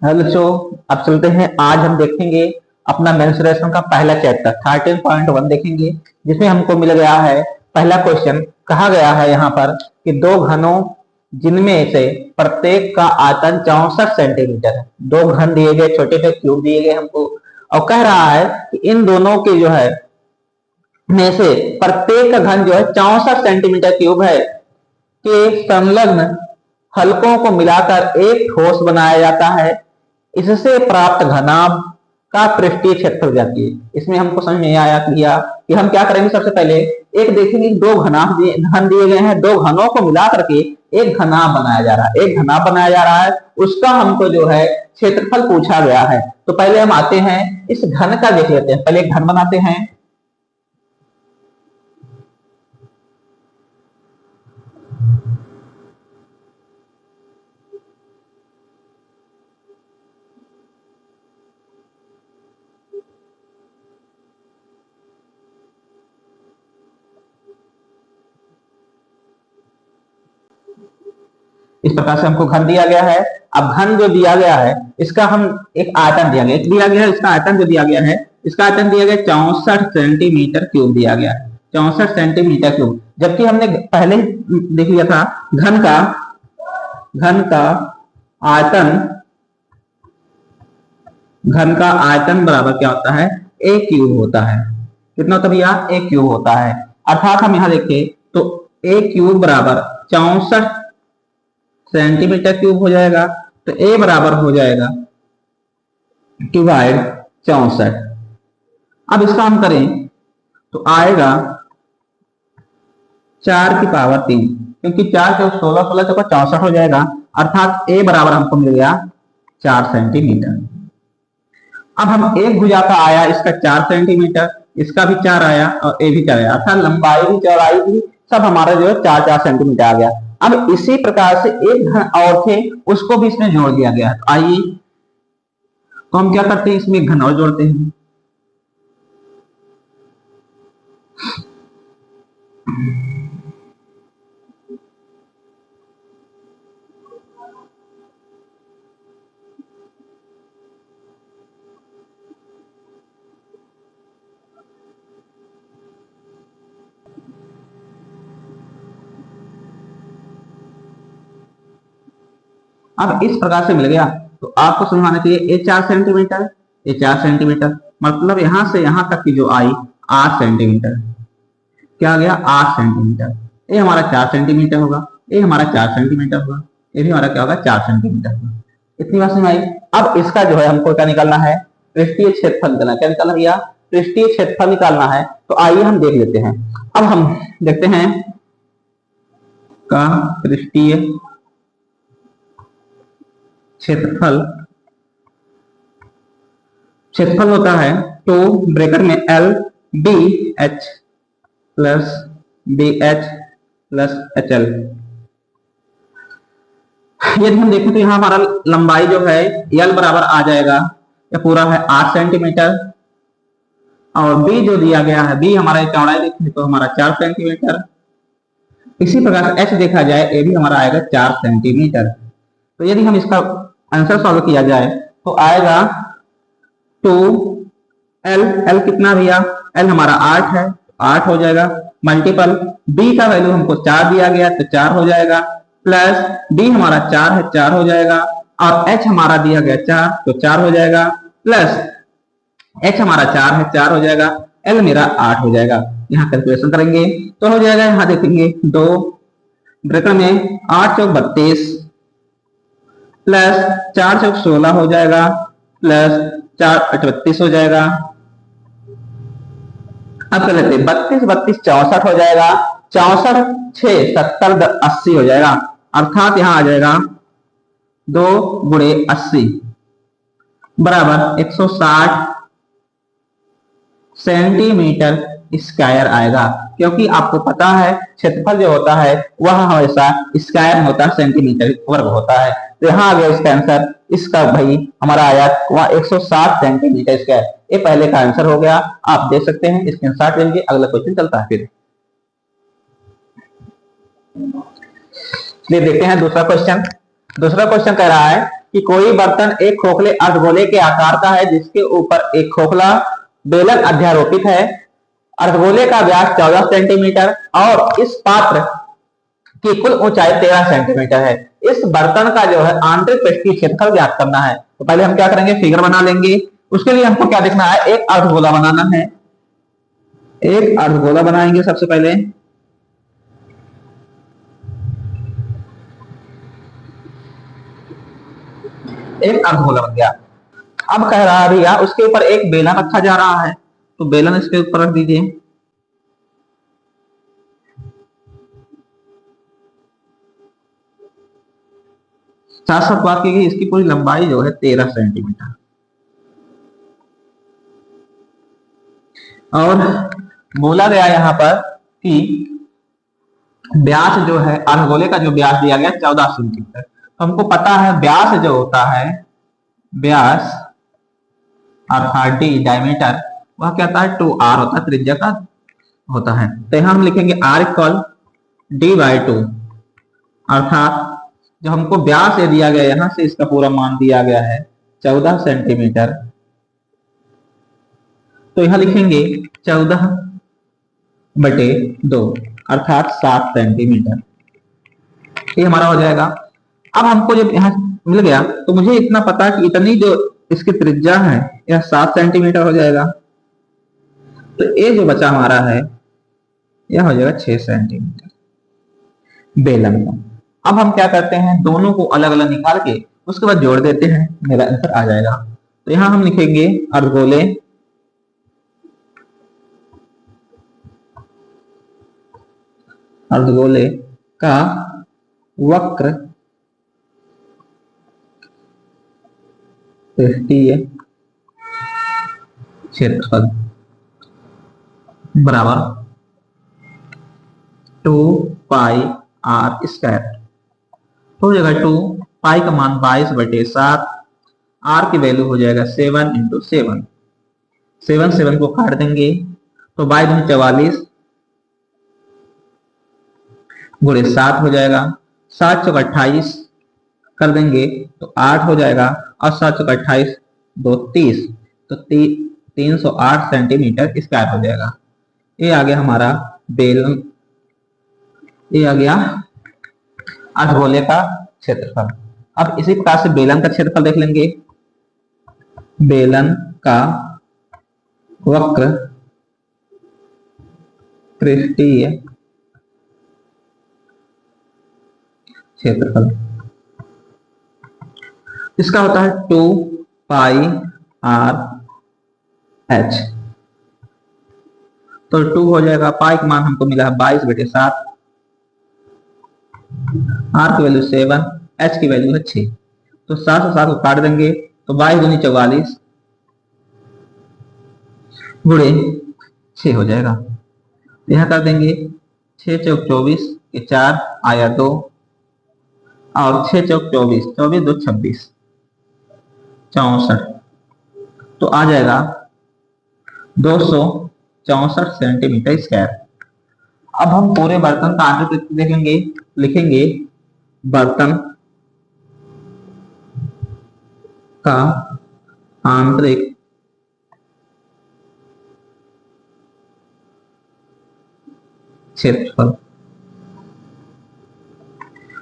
Hello बच्चों, अब चलते हैं। आज हम देखेंगे अपना मेंसुरेशन का पहला चैप्टर 13.1 देखेंगे, जिसमें हमको मिल गया है पहला क्वेश्चन। कहा गया है यहाँ पर कि दो घनों जिनमें से प्रत्येक का आयतन 64 सेंटीमीटर है। दो घन दिए गए, छोटे छोटे क्यूब दिए गए हमको, और कह रहा है कि इन दोनों के जो है में से प्रत्येक का घन जो है 64 सेंटीमीटर क्यूब है के संलग्न हलकों को मिलाकर एक ठोस बनाया जाता है। इससे प्राप्त घनाभ का पृष्ठीय क्षेत्रफल जाती है। इसमें हमको समझ में आया कि हम क्या करेंगे। सबसे पहले एक देखेंगे, दो घन दिए गए हैं, दो घनों को मिला करके एक घनाभ बनाया जा रहा है। एक घनाभ बनाया जा रहा है, उसका हमको जो है क्षेत्रफल पूछा गया है। तो पहले हम आते हैं इस घन का देख लेते हैं। पहले एक घन बनाते हैं। इस प्रकार से हमको घन दिया गया है। अब घन जो दिया गया है, इसका हम एक आयतन दिया गया है। इसका आयतन जो दिया गया है, इसका आयतन दिया गया 64 सेंटीमीटर क्यूब दिया गया है। 64 सेंटीमीटर क्यूब, जबकि हमने पहले देख लिया था घन का आयतन बराबर क्या होता है, ए क्यूब होता है। कितना होता है भैया, ए क्यूब होता है। अर्थात हम यहां देखें तो ए क्यूब बराबर 64 सेंटीमीटर क्यूब हो जाएगा। तो ए बराबर हो जाएगा डिवाइड 64। अब इसका हम करें तो आएगा 4 की पावर 3, क्योंकि 4 से 16 16 से 64 हो जाएगा। अर्थात ए बराबर हमको मिल गया 4 सेंटीमीटर। अब हम एक भुजा का आया इसका 4 सेंटीमीटर, इसका भी 4 आया और ए भी 4 आया। अर्थात लंबाई भी चौड़ाई भी सब हमारा जो है 4 सेंटीमीटर आ गया। अब इसी प्रकार से एक घन और थे, उसको भी इसमें जोड़ दिया गया। तो आइए तो हम क्या करते हैं, इसमें एक घन और जोड़ते हैं। अब इस प्रकार से मिल गया। तो आपको समझाना चाहिए ये 4 सेंटीमीटर, ये 4 सेंटीमीटर, मतलब यहां से यहां तक की जो आई 8 सेंटीमीटर। क्या आ गया, 8 सेंटीमीटर। ये हमारा 4 सेंटीमीटर होगा, ये हमारा 4 सेंटीमीटर होगा, ये भी हमारा क्या होगा, 4 सेंटीमीटर होगा। इतनी बात समझ आई। अब इसका जो है हमको क्या निकालना है, पृष्ठीय क्षेत्रफल निकालना। क्या निकालना भैया, पृष्ठीय क्षेत्रफल निकालना है। तो आइए हम देख लेते हैं। अब हम देखते हैं का पृष्ठीय क्षेत्रफल होता है तो ब्रैकेट में L D H plus B H plus H L. यदि हम देखें तो यहाँ हमारा लंबाई जो है एल बराबर आ जाएगा, यह पूरा है 8 सेंटीमीटर, और बी जो दिया गया है, बी हमारा चौड़ाई देखें तो हमारा 4 सेंटीमीटर। इसी प्रकार से एच देखा जाए, ए भी हमारा आएगा 4 सेंटीमीटर। तो यदि हम इसका आंसर सॉल्व किया जाए तो आएगा 2 एल कितना भैया, एल हमारा 8 है, 8 हो जाएगा, मल्टीपल बी का वैल्यू हमको 4 दिया गया तो 4 हो जाएगा, प्लस डी हमारा 4 है, 4 हो जाएगा, और एच हमारा दिया गया 4 तो 4 हो जाएगा, प्लस एच हमारा 4 है, 4 हो जाएगा, एल मेरा 8 हो जाएगा। यहाँ कैलकुलेशन करेंगे तो हो जाएगा, यहाँ देखेंगे 2 ब्रैकेट में 8 चौक 32 प्लस 4 चौक 16 हो जाएगा, प्लस 4 32 हो जाएगा। अब कर लेते 32 32 64 हो जाएगा, 64 6 70 80 हो जाएगा। अर्थात यहां आ जाएगा 2 गुणे 80 बराबर 160 सेंटीमीटर स्क्वायर आएगा। क्योंकि आपको पता है क्षेत्रफल जो होता है वह हमेशा स्क्वायर में होता है, सेंटीमीटर वर्ग होता है। तो यहाँ आ गया इसका आंसर, इसका भाई हमारा आया वहां 160 सेंटीमीटर स्क्वायर। ये पहले का आंसर हो गया, आप देख सकते हैं। स्क्रीनशॉट ले लीजिए, अगला क्वेश्चन चलता है। फिर देखते हैं दूसरा क्वेश्चन। दूसरा क्वेश्चन कह रहा है कि कोई बर्तन एक खोखले अर्धगोले के आकार का है जिसके ऊपर एक खोखला बेलन अध्यारोपित है। अर्धगोले का व्यास 14 सेंटीमीटर और इस पात्र की कुल ऊंचाई 13 सेंटीमीटर है। इस बर्तन का जो है आंतरिक पृष्ठीय क्षेत्रफल ज्ञात करना है। तो पहले हम क्या करेंगे, फिगर बना लेंगे। उसके लिए हमको क्या देखना है, एक अर्धगोला बनाना है। एक अर्धगोला बनाएंगे सबसे पहले। एक अर्धगोला बन गया। अब कह रहा है भैया उसके ऊपर एक बेलन रखा जा रहा है, तो बेलन इसके ऊपर रख दीजिए। साथ साथ बात की गई इसकी पूरी लंबाई जो है 13 सेंटीमीटर और बोला गया यहाँ पर कि व्यास जो है अर्धगोले का जो व्यास दिया गया 14 सेंटीमीटर। तो हमको पता है व्यास जो होता है, व्यास अर्थात डी डायमीटर, वह क्या होता है 2r होता है, त्रिज्या का होता है। तो यहां हम लिखेंगे r इक्वल d/2 अर्थात जो हमको व्यास ये दिया गया यहां से इसका पूरा मान दिया गया है 14 सेंटीमीटर। तो यहां लिखेंगे 14/2 अर्थात 7 सेंटीमीटर, ये हमारा हो जाएगा। अब हमको जब यहाँ मिल गया तो मुझे इतना पता कि इतनी जो इसकी त्रिज्या है यह 7 सेंटीमीटर हो जाएगा। तो ये जो बचा हमारा है यह हो जाएगा 6 सेंटीमीटर बेलन का। अब हम क्या करते हैं, दोनों को अलग अलग निकाल के उसके बाद जोड़ देते हैं, मेरा आंसर आ जाएगा। तो यहां हम लिखेंगे अर्धगोले का वक्र पृष्ठीय क्षेत्रफल बराबर 2πr²। हो जाएगा 2 पाई का मान 22/7, r की वैल्यू हो जाएगा 7 × 7। 7 को काट देंगे तो 22 × 44 गुणे 7 हो जाएगा। 7 × 28 कर देंगे तो 8 हो जाएगा और 7 × 28 2 30, तो 308 सेंटीमीटर स्क्वायर हो जाएगा। ये आ गया हमारा बेलन, ये आ गया अर्धगोले का क्षेत्रफल। अब इसी प्रकार से बेलन का क्षेत्रफल देख लेंगे। बेलन का वक्र पृष्ठीय क्षेत्रफल इसका होता है 2πr/h। तो 2 हो जाएगा, पाई का मान हमको मिला है 22/7, r की वैल्यू 7, h की वैल्यू है 6। तो 7 से 7 को काट देंगे तो 22 × 44 गुणे 6 हो जाएगा। यहां कर देंगे 6 × 24 के 4 आया 2 और 6 × 24 24 2 26 64, तो आ जाएगा 264 सेंटीमीटर स्क्वायर। अब हम पूरे बर्तन का आंतरिक देखेंगे, लिखेंगे बर्तन का आंतरिक क्षेत्रफल।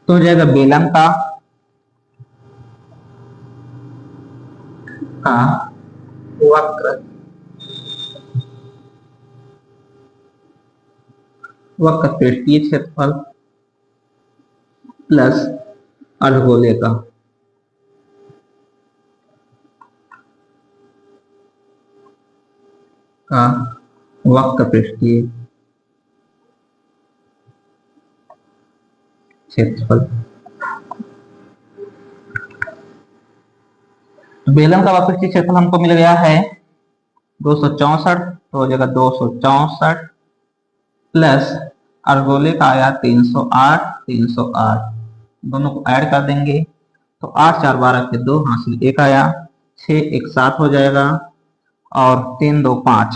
तो हो जाएगा बेलन का वक्र पृष्ठीय क्षेत्रफल प्लस अर्धगोले का वक्र पृष्ठीय क्षेत्रफल। बेलन का वक्र पृष्ठीय क्षेत्रफल हमको मिल गया है 264, तो हो जाएगा 264 प्लस अर्धगोले का आया 308, 308 दोनों को ऐड कर देंगे तो 8 4 12 के 2 हासिल 1 आया, 6 1 7 हो जाएगा और 3 2 5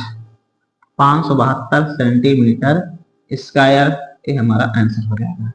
572 सेंटीमीटर स्क्वायर, ये हमारा आंसर हो जाएगा।